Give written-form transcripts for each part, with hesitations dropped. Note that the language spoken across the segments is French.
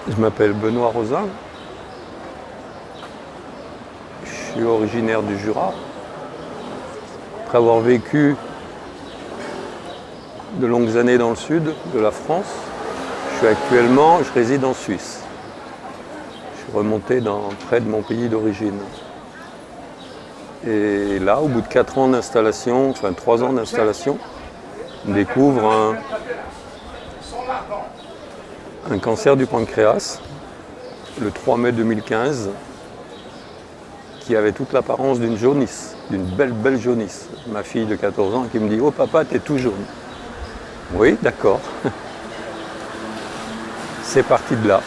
Je m'appelle Benoît Rosin. Je suis originaire du Jura. Après avoir vécu de longues années dans le sud de la France, je réside en Suisse. Je suis remonté près de mon pays d'origine. Et là, au bout de 4 ans d'installation, enfin 3 ans d'installation, on découvre un cancer du pancréas le 3 mai 2015 qui avait toute l'apparence d'une jaunisse, d'une belle jaunisse. Ma fille de 14 ans qui me dit « Oh papa, t'es tout jaune ». Oui, d'accord. C'est parti de là.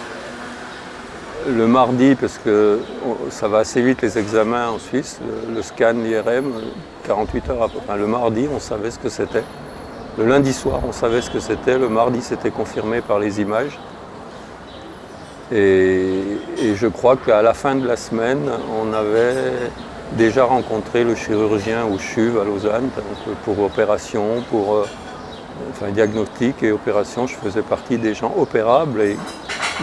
Le mardi, parce que ça va assez vite les examens en Suisse, le scan, l'IRM, 48 heures après. Enfin, le mardi, on savait ce que c'était. Le lundi soir, on savait ce que c'était. Le mardi, c'était confirmé par les images. Et je crois qu'à la fin de la semaine, on avait déjà rencontré le chirurgien au CHUV à Lausanne pour opération, enfin diagnostic et opération. Je faisais partie des gens opérables et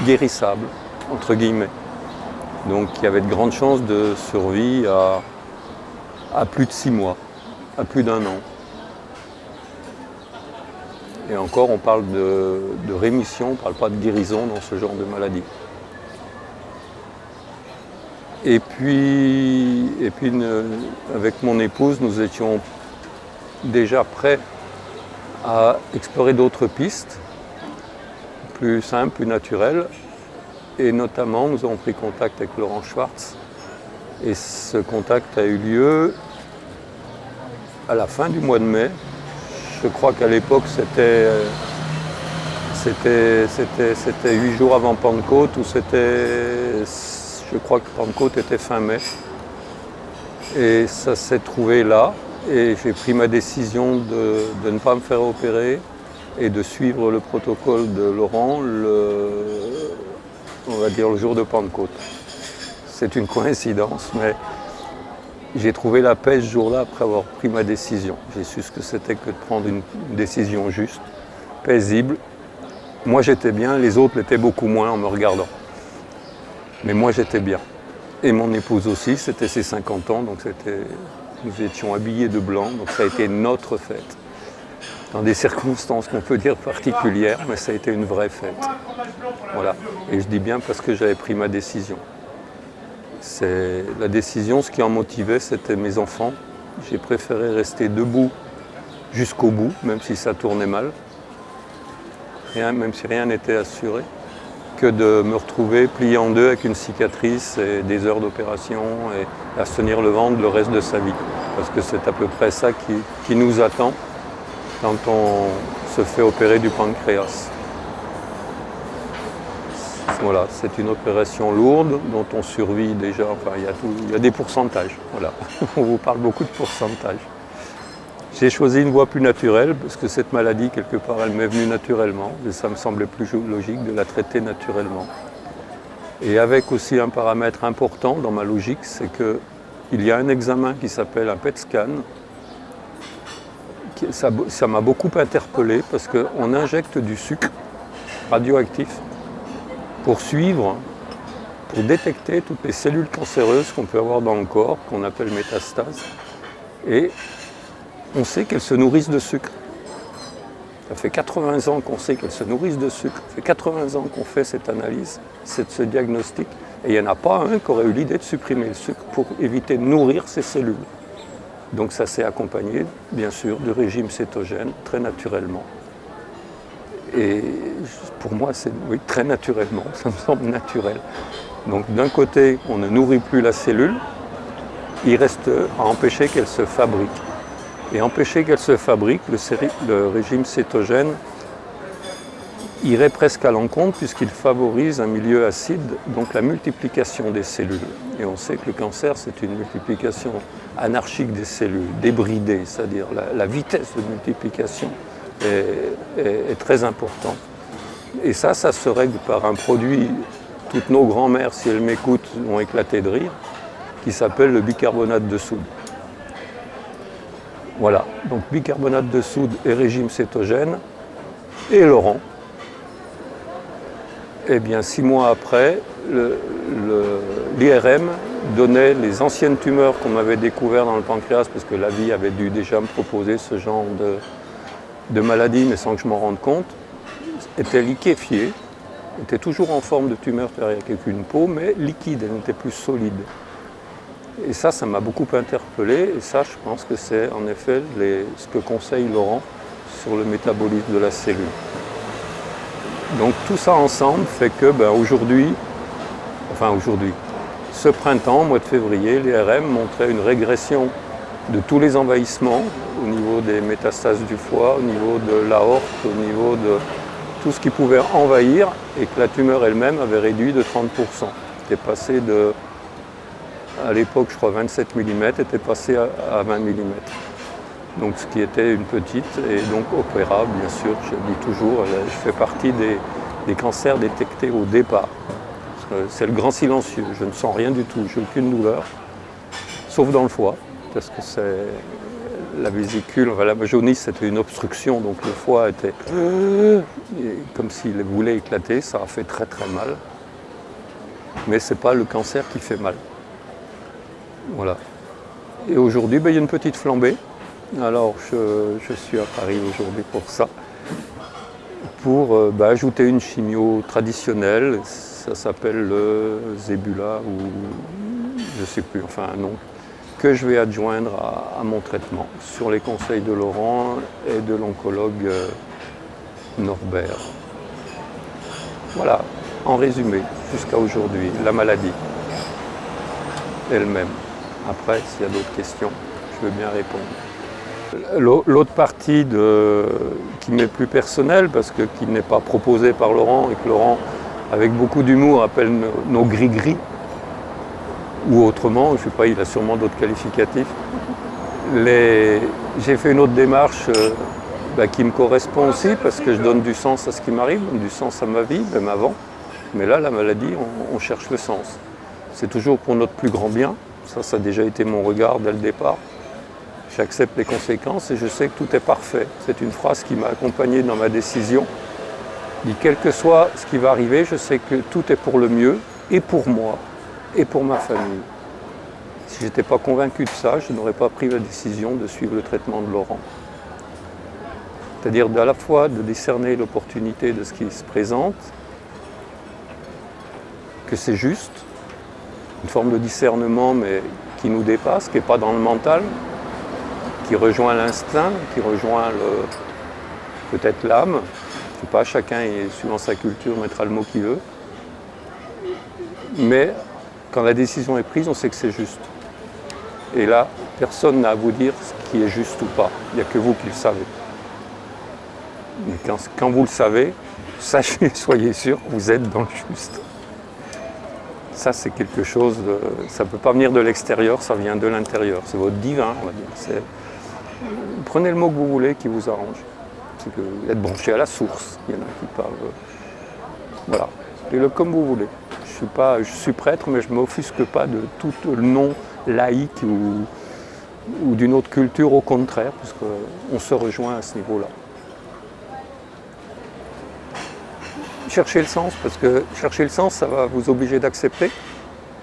guérissables, entre guillemets. Donc il y avait de grandes chances de survie à plus de 6 mois, à plus d'1 an. Et encore, on parle de rémission, on ne parle pas de guérison dans ce genre de maladie. Et puis avec mon épouse, nous étions déjà prêts à explorer d'autres pistes, plus simples, plus naturelles. Et notamment, nous avons pris contact avec Laurent Schwartz. Et ce contact a eu lieu à la fin du mois de mai. Je crois qu'à l'époque, c'était 8 jours avant Pentecôte, ou je crois que Pentecôte était fin mai. Et ça s'est trouvé là. Et j'ai pris ma décision de ne pas me faire opérer et de suivre le protocole de Laurent, on va dire le jour de Pentecôte. C'est une coïncidence, mais j'ai trouvé la paix ce jour-là après avoir pris ma décision. J'ai su ce que c'était que de prendre une décision juste, paisible. Moi j'étais bien, les autres l'étaient beaucoup moins en me regardant. Mais moi j'étais bien. Et mon épouse aussi, c'était ses 50 ans, donc nous étions habillés de blanc, donc ça a été notre fête. Dans des circonstances qu'on peut dire particulières, mais ça a été une vraie fête. Voilà. Et je dis bien parce que j'avais pris ma décision. La décision, ce qui en motivait, c'était mes enfants. J'ai préféré rester debout jusqu'au bout, même si ça tournait mal, même si rien n'était assuré, que de me retrouver plié en deux avec une cicatrice et des heures d'opération et à se tenir le ventre le reste de sa vie. Parce que c'est à peu près ça qui nous attend quand on se fait opérer du pancréas. Voilà, c'est une opération lourde dont on survit déjà, enfin il y a des pourcentages, voilà. On vous parle beaucoup de pourcentages. J'ai choisi une voie plus naturelle parce que cette maladie, quelque part, elle m'est venue naturellement et ça me semblait plus logique de la traiter naturellement. Et avec aussi un paramètre important dans ma logique, c'est qu'il y a un examen qui s'appelle un PET scan. Ça m'a beaucoup interpellé parce qu'on injecte du sucre radioactif pour détecter toutes les cellules cancéreuses qu'on peut avoir dans le corps, qu'on appelle métastases. Et on sait qu'elles se nourrissent de sucre. Ça fait 80 ans qu'on sait qu'elles se nourrissent de sucre. Ça fait 80 ans qu'on fait cette analyse, ce diagnostic. Et il n'y en a pas un qui aurait eu l'idée de supprimer le sucre pour éviter de nourrir ces cellules. Donc ça s'est accompagné, bien sûr, du régime cétogène, très naturellement. Et pour moi, oui, très naturellement, ça me semble naturel. Donc d'un côté, on ne nourrit plus la cellule, il reste à empêcher qu'elle se fabrique. Et empêcher qu'elle se fabrique, le régime cétogène irait presque à l'encontre puisqu'il favorise un milieu acide, donc la multiplication des cellules. Et on sait que le cancer, c'est une multiplication anarchique des cellules, débridée, c'est-à-dire la vitesse de multiplication est très importante. Et ça se règle par un produit, toutes nos grands-mères, si elles m'écoutent, vont éclater de rire, qui s'appelle le bicarbonate de soude. Voilà, donc bicarbonate de soude et régime cétogène, et Laurent. Eh bien, 6 mois après, l'IRM donnait les anciennes tumeurs qu'on m'avait découvertes dans le pancréas, parce que la vie avait dû déjà me proposer ce genre de maladie, mais sans que je m'en rende compte, étaient liquéfiées, étaient toujours en forme de tumeur avec une peau, mais liquide, elle n'était plus solide. Et ça m'a beaucoup interpellé, et ça, je pense que c'est en effet ce que conseille Laurent sur le métabolisme de la cellule. Donc tout ça ensemble fait que aujourd'hui, ce printemps, mois de février, l'IRM montrait une régression de tous les envahissements au niveau des métastases du foie, au niveau de l'aorte, au niveau de tout ce qui pouvait envahir, et que la tumeur elle-même avait réduit de 30%. Était passé de, à l'époque je crois 27 mm, était passé à 20 mm. Donc ce qui était une petite et donc opérable, bien sûr, je dis toujours, je fais partie des cancers détectés au départ. C'est le grand silencieux, je ne sens rien du tout, j'ai aucune douleur, sauf dans le foie, parce que c'est la vésicule, la jaunisse c'était une obstruction, donc le foie était comme s'il voulait éclater, ça a fait très très mal. Mais ce n'est pas le cancer qui fait mal. Voilà. Et aujourd'hui, il y a une petite flambée. Alors je suis à Paris aujourd'hui pour ça, pour ajouter une chimio traditionnelle, ça s'appelle le Zébula ou je ne sais plus, enfin un nom, que je vais adjoindre à mon traitement sur les conseils de Laurent et de l'oncologue Norbert. Voilà, en résumé, jusqu'à aujourd'hui, la maladie elle-même. Après, s'il y a d'autres questions, je veux bien répondre. L'autre partie qui m'est plus personnelle, parce que qui n'est pas proposée par Laurent, et que Laurent, avec beaucoup d'humour, appelle nos gris-gris, ou autrement, je ne sais pas, il a sûrement d'autres qualificatifs. J'ai fait une autre démarche qui me correspond aussi, parce que je donne du sens à ce qui m'arrive, du sens à ma vie, même avant. Mais là, la maladie, on cherche le sens. C'est toujours pour notre plus grand bien. Ça a déjà été mon regard dès le départ. J'accepte les conséquences et je sais que tout est parfait. C'est une phrase qui m'a accompagné dans ma décision. Dit, quel que soit ce qui va arriver, je sais que tout est pour le mieux, et pour moi, et pour ma famille. Si je n'étais pas convaincu de ça, je n'aurais pas pris la décision de suivre le traitement de Laurent. C'est-à-dire à la fois de discerner l'opportunité de ce qui se présente, que c'est juste, une forme de discernement mais qui nous dépasse, qui n'est pas dans le mental, qui rejoint l'instinct, qui rejoint peut-être l'âme. Je ne sais pas, chacun, suivant sa culture, mettra le mot qu'il veut. Mais quand la décision est prise, on sait que c'est juste. Et là, personne n'a à vous dire ce qui est juste ou pas. Il n'y a que vous qui le savez. Mais quand vous le savez, sachez, soyez sûr que vous êtes dans le juste. Ça, c'est quelque chose ça ne peut pas venir de l'extérieur, ça vient de l'intérieur. C'est votre divin, on va dire. Prenez le mot que vous voulez, qui vous arrange. C'est que vous êtes branché à la source. Il y en a qui parlent. Voilà. Appelez-le comme vous voulez. Je suis prêtre, mais je ne m'offusque pas de tout le nom laïque ou d'une autre culture, au contraire, parce qu'on se rejoint à ce niveau-là. Cherchez le sens, parce que chercher le sens, ça va vous obliger d'accepter,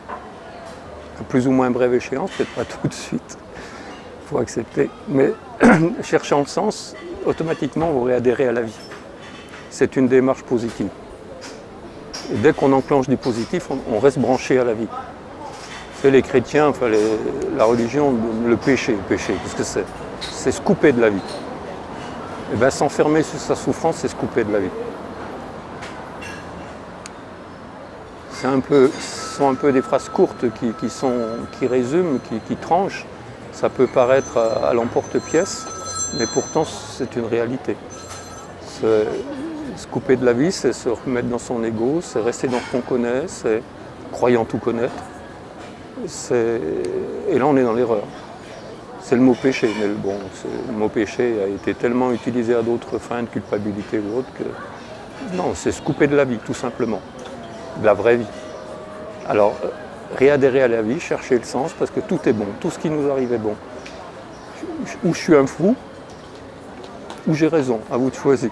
à plus ou moins brève échéance, peut-être pas tout de suite, il faut accepter, mais cherchant le sens, automatiquement vous réadhérez à la vie. C'est une démarche positive. Et dès qu'on enclenche du positif, on reste branché à la vie. C'est les chrétiens, enfin la religion, le péché, qu'est-ce que c'est? C'est se couper de la vie. Et bien s'enfermer sur sa souffrance, c'est se couper de la vie. Ce sont un peu des phrases courtes qui résument, qui tranchent. Ça peut paraître à l'emporte-pièce, mais pourtant c'est une réalité. Se couper de la vie, c'est se remettre dans son ego, c'est rester dans ce qu'on connaît, c'est croyant tout connaître. Et là on est dans l'erreur. C'est le mot péché, mais bon, le mot péché a été tellement utilisé à d'autres fins, de culpabilité ou autre, que non, c'est se couper de la vie, tout simplement. De la vraie vie. Alors, réadhérer à la vie, chercher le sens, parce que tout est bon, tout ce qui nous arrive est bon. Ou je suis un fou, ou j'ai raison, à vous de choisir.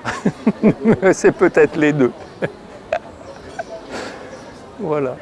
C'est peut-être les deux. Voilà.